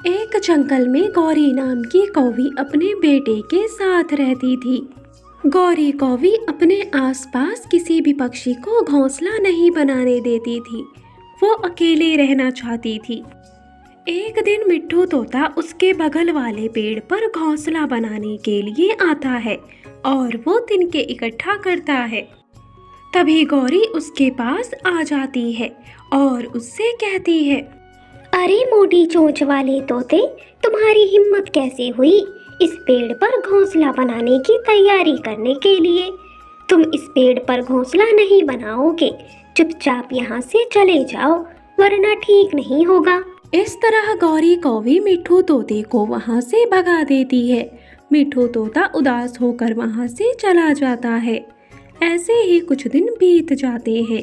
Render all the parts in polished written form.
एक जंगल में गौरी नाम की कौवी अपने बेटे के साथ रहती थी। गौरी कौवी अपने आसपास किसी भी पक्षी को घोंसला नहीं बनाने देती थी। वो अकेले रहना चाहती थी। एक दिन मिट्ठू तोता उसके बगल वाले पेड़ पर घोंसला बनाने के लिए आता है और वो तिनके इकट्ठा करता है। तभी गौरी उसके पास आ जाती है और उससे कहती है, अरे मोटी चोंच वाले तोते, तुम्हारी हिम्मत कैसे हुई इस पेड़ पर घोंसला बनाने की तैयारी करने के लिए? तुम इस पेड़ पर घोंसला नहीं बनाओगे। चुपचाप यहाँ से चले जाओ, वरना ठीक नहीं होगा। इस तरह गौरी कौवी मिट्ठू तोते को वहाँ से भगा देती है। मिट्ठू तोता उदास होकर वहाँ से चला जाता है। ऐसे ही कुछ दिन बीत जाते हैं।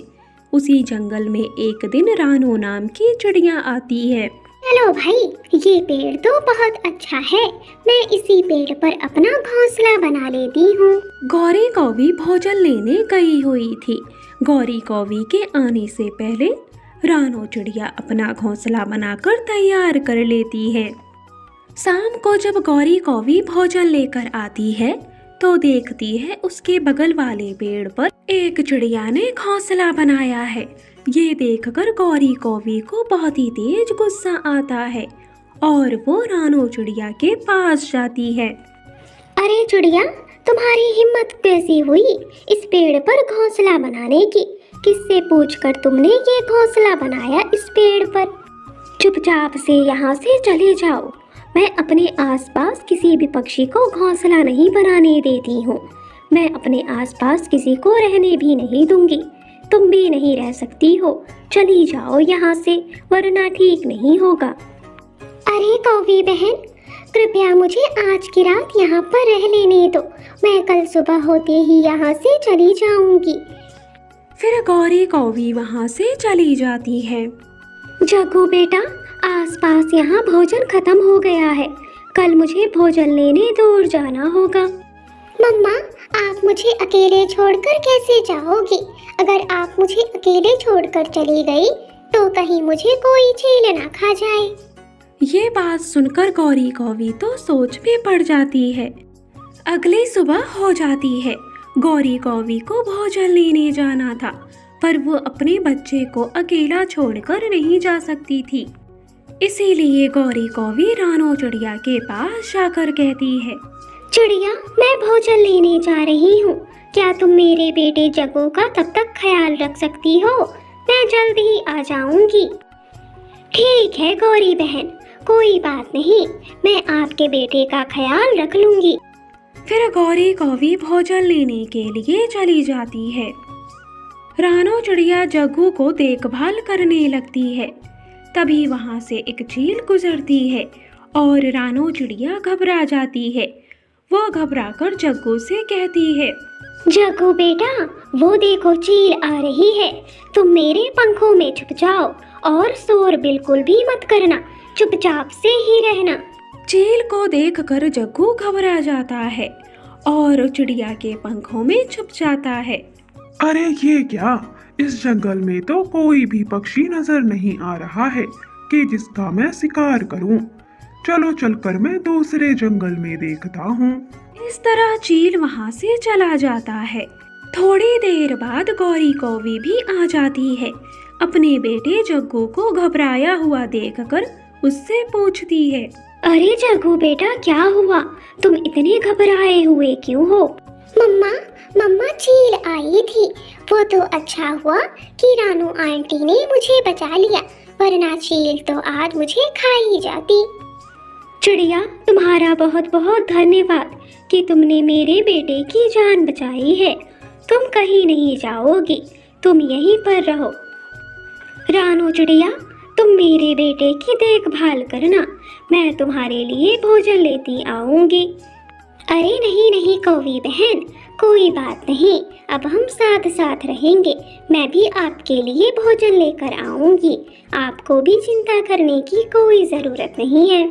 उसी जंगल में एक दिन रानो नाम की चिड़िया आती है। हेलो भाई, ये पेड़ तो बहुत अच्छा है। मैं इसी पेड़ पर अपना घोंसला बना लेती हूँ। गौरी कौवी भोजन लेने गई हुई थी। गौरी कौवी के आने से पहले रानो चिड़िया अपना घोंसला बनाकर तैयार कर लेती है। शाम को जब गौरी कौवी भोजन लेकर आती है तो देखती है उसके बगल वाले पेड़ पर एक चिड़िया ने घोंसला बनाया है। ये देखकर गौरी कौवी को बहुत ही तेज गुस्सा आता है और वो रानो चिड़िया के पास जाती है। अरे चिड़िया, तुम्हारी हिम्मत कैसी हुई इस पेड़ पर घोंसला बनाने की? किससे पूछकर तुमने ये घोंसला बनाया इस पेड़ पर? चुपचाप से यहाँ से चले जाओ। मैं अपने आसपास किसी भी पक्षी को घोंसला नहीं बनाने देती हूँ। मैं अपने आसपास किसी को रहने भी नहीं दूंगी। तुम भी नहीं रह सकती हो। चली जाओ यहाँ से, वरना ठीक नहीं होगा। अरे कौवी बहन, कृपया मुझे आज की रात यहाँ पर रह लेने दो। मैं कल सुबह होते ही यहाँ से चली जाऊंगी। फिर गौरी कौवी वहाँ से चली जाती है। जग्गू बेटा, आसपास यहाँ भोजन खत्म हो गया है। कल मुझे भोजन लेने दूर जाना होगा। मम्मा, आप मुझे अकेले छोड़कर कैसे जाओगी? अगर आप मुझे अकेले छोड़कर चली गई तो कहीं मुझे कोई चील ना खा जाए। ये बात सुनकर गौरी कौवी तो सोच में पड़ जाती है। अगली सुबह हो जाती है। गौरी कौवी को भोजन लेने जाना था, पर वो अपने बच्चे को अकेला छोड़कर नहीं जा सकती थी। इसीलिए गौरी कौवी रानो चिड़िया के पास जाकर कहती है, चिड़िया, मैं भोजन लेने जा रही हूँ। क्या तुम मेरे बेटे जग्गू का तब तक ख्याल रख सकती हो? मैं जल्द ही आ जाऊंगी। ठीक है गौरी बहन, कोई बात नहीं, मैं आपके बेटे का ख्याल रख लूंगी। फिर गौरी कौवी भोजन लेने के लिए चली जाती है। रानो चिड़िया जग्गू को देखभाल करने लगती है। तभी वहाँ से एक चील गुजरती है और रानो चिड़िया घबरा जाती है। वो घबराकर जग्गू से कहती है, जग्गू बेटा, वो देखो चील आ रही है। तुम मेरे पंखों में छुप जाओ और शोर बिल्कुल भी मत करना। चुपचाप से ही रहना। चील को देखकर जग्गू घबरा जाता है और चिड़िया के पंखों में छुप जाता है। अरे ये क्या, इस जंगल में तो कोई भी पक्षी नजर नहीं आ रहा है कि जिसका मैं शिकार करूं। चलो चलकर मैं दूसरे जंगल में देखता हूँ। इस तरह चील वहाँ से चला जाता है। थोड़ी देर बाद गौरी कौवी भी आ जाती है। अपने बेटे जग्गू को घबराया हुआ देखकर उससे पूछती है, अरे जग्गू बेटा, क्या हुआ? तुम इतने घबराए हुए क्यों हो? मम्मा चील आई थी। वो तो अच्छा हुआ कि रानू आंटी ने मुझे बचा लिया, वरना चील तो आज मुझे खा ही जाती। चिड़िया, तुम्हारा बहुत बहुत धन्यवाद कि तुमने मेरे बेटे की जान बचाई है। तुम कहीं नहीं जाओगी, तुम यहीं पर रहो। रानू चिड़िया, तुम मेरे बेटे की देखभाल करना। मैं तुम्हारे लिए भोजन लेती आऊंगी। अरे नहीं कौवी बहन, कोई बात नहीं, अब हम साथ साथ रहेंगे। मैं भी आपके लिए भोजन लेकर आऊंगी। आपको भी चिंता करने की कोई जरूरत नहीं है।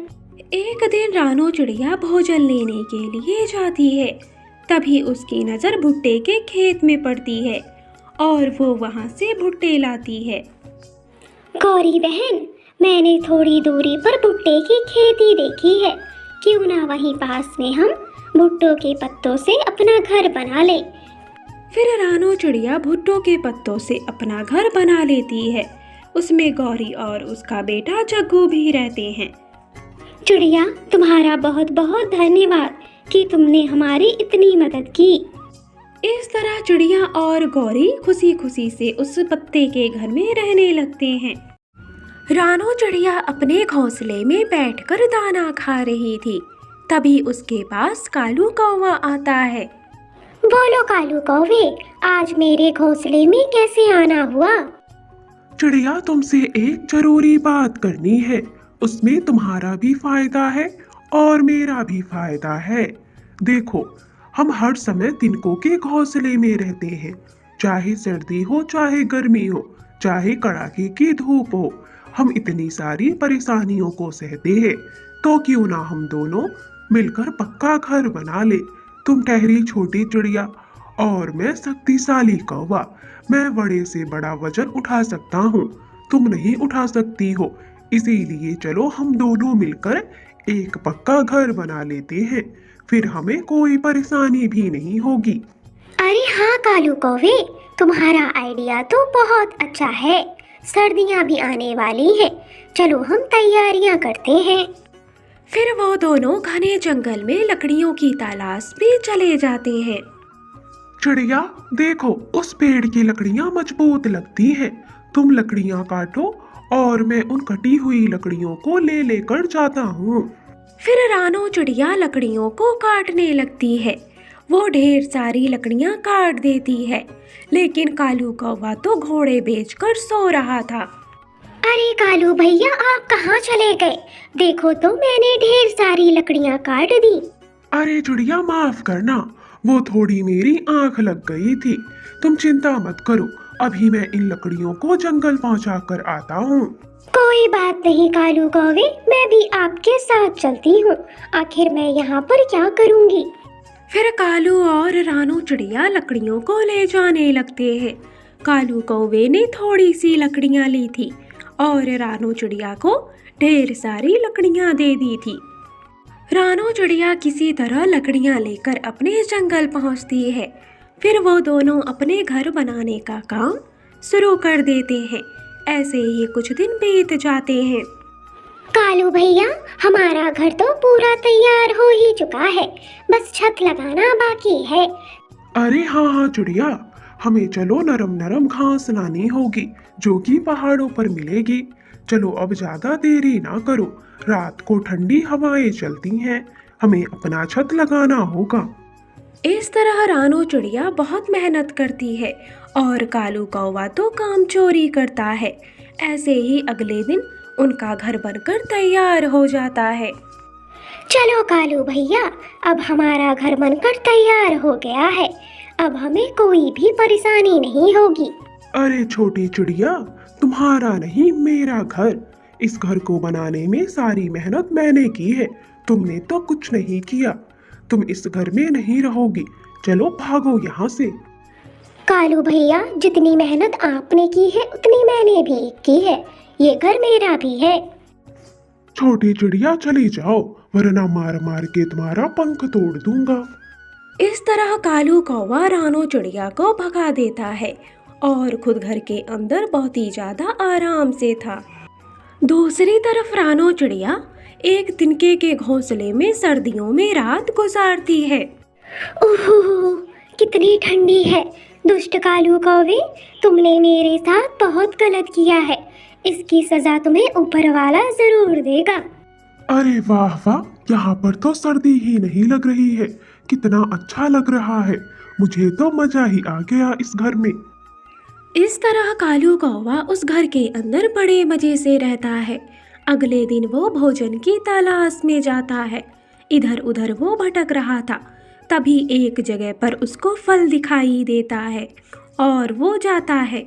एक दिन रानो चिड़िया भोजन लेने के लिए जाती है। तभी उसकी नज़र भुट्टे के खेत में पड़ती है और वो वहाँ से भुट्टे लाती है। गौरी बहन, मैंने थोड़ी दूरी पर भुट्टे की खेती देखी है, क्यों ना वहीं पास में हम भुट्टो के पत्तों से अपना घर बना ले। फिर रानो चिड़िया भुट्टो के पत्तों से अपना घर बना लेती है। उसमें गौरी और उसका बेटा जग्गू भी रहते हैं। चिड़िया, तुम्हारा बहुत बहुत धन्यवाद कि तुमने हमारी इतनी मदद की। इस तरह चिड़िया और गौरी खुशी खुशी से उस पत्ते के घर में रहने लगते हैं। रानो चिड़िया अपने घोंसले में बैठकर दाना खा रही थी। तभी उसके पास कालू कौवा आता है। बोलो कालू कौवे, आज मेरे घोंसले में कैसे आना हुआ? चिड़िया, तुमसे एक जरूरी बात करनी है। उसमें तुम्हारा भी फायदा है और मेरा भी फायदा है। देखो, हम हर समय तिनकों के घोंसले में रहते हैं, चाहे सर्दी हो चाहे गर्मी हो, चाहे कड़ाके की धूप हो। हम इतनी सारी परेशानियों को सहते हैं, तो क्यों ना हम दोनों मिलकर पक्का घर बना ले। तुम ठहरी छोटी चिड़िया और मैं शक्तिशाली कौवा। मैं बड़े से बड़ा वजन उठा सकता हूँ, तुम नहीं उठा सकती हो। इसीलिए चलो हम दोनों मिलकर एक पक्का घर बना लेते हैं, फिर हमें कोई परेशानी भी नहीं होगी। अरे हाँ कालू कौवे, तुम्हारा आइडिया तो बहुत अच्छा है। सर्दियाँ भी आने वाली हैं, चलो हम तैयारियाँ करते हैं। फिर वो दोनों घने जंगल में लकड़ियों की तलाश में चले जाते हैं। चिड़िया, देखो, उस पेड़ की लकड़ियाँ मजबूत लगती हैं। तुम लकड़ियाँ काटो और मैं उन कटी हुई लकड़ियों को ले लेकर जाता हूँ। फिर रानो चिड़िया लकड़ियों को काटने लगती है। वो ढेर सारी लकड़ियाँ काट देती है, लेकिन कालू कौवा तो घोड़े बेचकर सो रहा था। अरे कालू भैया, आप कहाँ चले गए? देखो तो मैंने ढेर सारी लकड़ियाँ काट दी। अरे चिड़िया, माफ करना, वो थोड़ी मेरी आंख लग गई थी। तुम चिंता मत करो, अभी मैं इन लकड़ियों को जंगल पहुंचा कर आता हूँ। कोई बात नहीं कालू कौवे, मैं भी आपके साथ चलती हूँ। आखिर मैं यहाँ पर क्या करूँगी? फिर कालू और रानो चिड़िया लकड़ियों को ले जाने लगते हैं। कालू कौवे ने थोड़ी सी लकड़ियाँ ली थी और रानो चिड़िया को ढेर सारी लकड़ियाँ दे दी थी। रानो चिड़िया किसी तरह लकड़ियाँ लेकर अपने जंगल पहुँचती है। फिर वो दोनों अपने घर बनाने का काम शुरू कर देते हैं। ऐसे ही कुछ दिन बीत जाते हैं। कालू भैया, हमारा घर तो पूरा तैयार हो ही चुका है, बस छत लगाना बाकी है। अरे हाँ हाँ चिड़िया, हमें चलो नरम नरम घास लानी होगी, जो कि पहाड़ों पर मिलेगी। चलो अब ज्यादा देरी ना करो, रात को ठंडी हवाएं चलती हैं, हमें अपना छत लगाना होगा। इस तरह रानो चिड़िया बहुत मेहनत करती है और कालू कौवा तो काम चोरी करता है। ऐसे ही अगले दिन उनका घर बनकर तैयार हो जाता है। चलो कालू भैया, अब हमारा घर बनकर तैयार हो गया है, अब हमें कोई भी परेशानी नहीं होगी। अरे छोटी चिड़िया, तुम्हारा नहीं मेरा घर। इस घर को बनाने में सारी मेहनत मैंने की है, तुमने तो कुछ नहीं किया। तुम इस घर में नहीं रहोगी, चलो भागो यहाँ से। कालू भैया, जितनी मेहनत आपने की है उतनी मैंने भी की है, ये घर मेरा भी है। छोटी चिड़िया चली जाओ, वरना मार मार के तुम्हारा पंख तोड़ दूंगा। इस तरह कालू कौवा रानो चिड़िया को भगा देता है और खुद घर के अंदर बहुत ही ज्यादा आराम से था। दूसरी तरफ रानो चिड़िया एक तिनके के घोंसले में सर्दियों में रात गुजारती है। ओहो, कितनी ठंडी है। दुष्ट कालू कौवे, तुमने मेरे साथ बहुत गलत किया है, इसकी सजा तुम्हें ऊपर वाला जरूर देगा। अरे वाह वाह, यहाँ पर तो सर्दी ही नहीं लग रही है, कितना अच्छा लग रहा है। मुझे तो मजा ही आ गया इस घर में। इस तरह कालू कौवा उस घर के अंदर बड़े मजे से रहता है। अगले दिन वो भोजन की तलाश में जाता है। इधर उधर वो भटक रहा था, तभी एक जगह पर उसको फल दिखाई देता है और वो जाता है।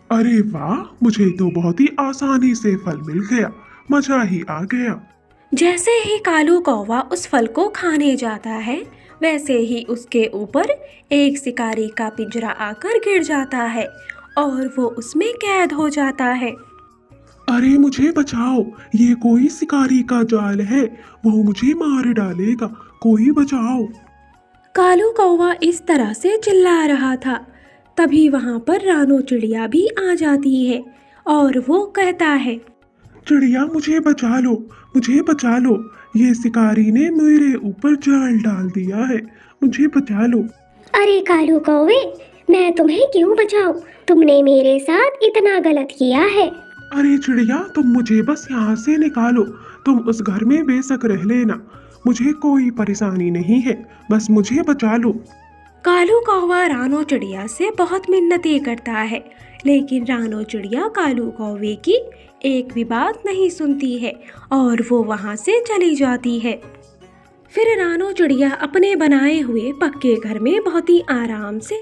अरे वाह, मुझे तो बहुत ही आसानी से फल मिल गया, मजा ही आ गया। जैसे ही कालू कौवा उस फल को खाने जाता है, वैसे ही उसके ऊपर एक शिकारी का पिंजरा आकर गिर जाता है और वो उसमें कैद हो जाता है। अरे मुझे बचाओ, ये कोई शिकारी का जाल है, वो मुझे मार डालेगा, कोई बचाओ। कालू कौवा इस तरह से चिल्ला रहा था। तभी वहाँ पर रानो चिड़िया भी आ जाती है और वो कहता है, चिड़िया मुझे बचा लो, मुझे बचा लो, ये शिकारी ने मेरे ऊपर जाल डाल दिया है, मुझे बचा लो। अरे कालू कौवे, मैं तुम्हें क्यों बचाऊं? तुमने मेरे साथ इतना गलत किया है। अरे चिड़िया, तुम मुझे बस यहाँ से निकालो, तुम उस घर में बेशक रह लेना, मुझे कोई परेशानी नहीं है, बस मुझे बचा लो। कालू कौवा रानो चिड़िया से बहुत मिन्नतें करता है, लेकिन रानो चिड़िया कालू कौवे की एक भी बात नहीं सुनती है और वो वहाँ से चली जाती है। फिर रानो चिड़िया अपने बनाए हुए पक्के घर में बहुत ही आराम से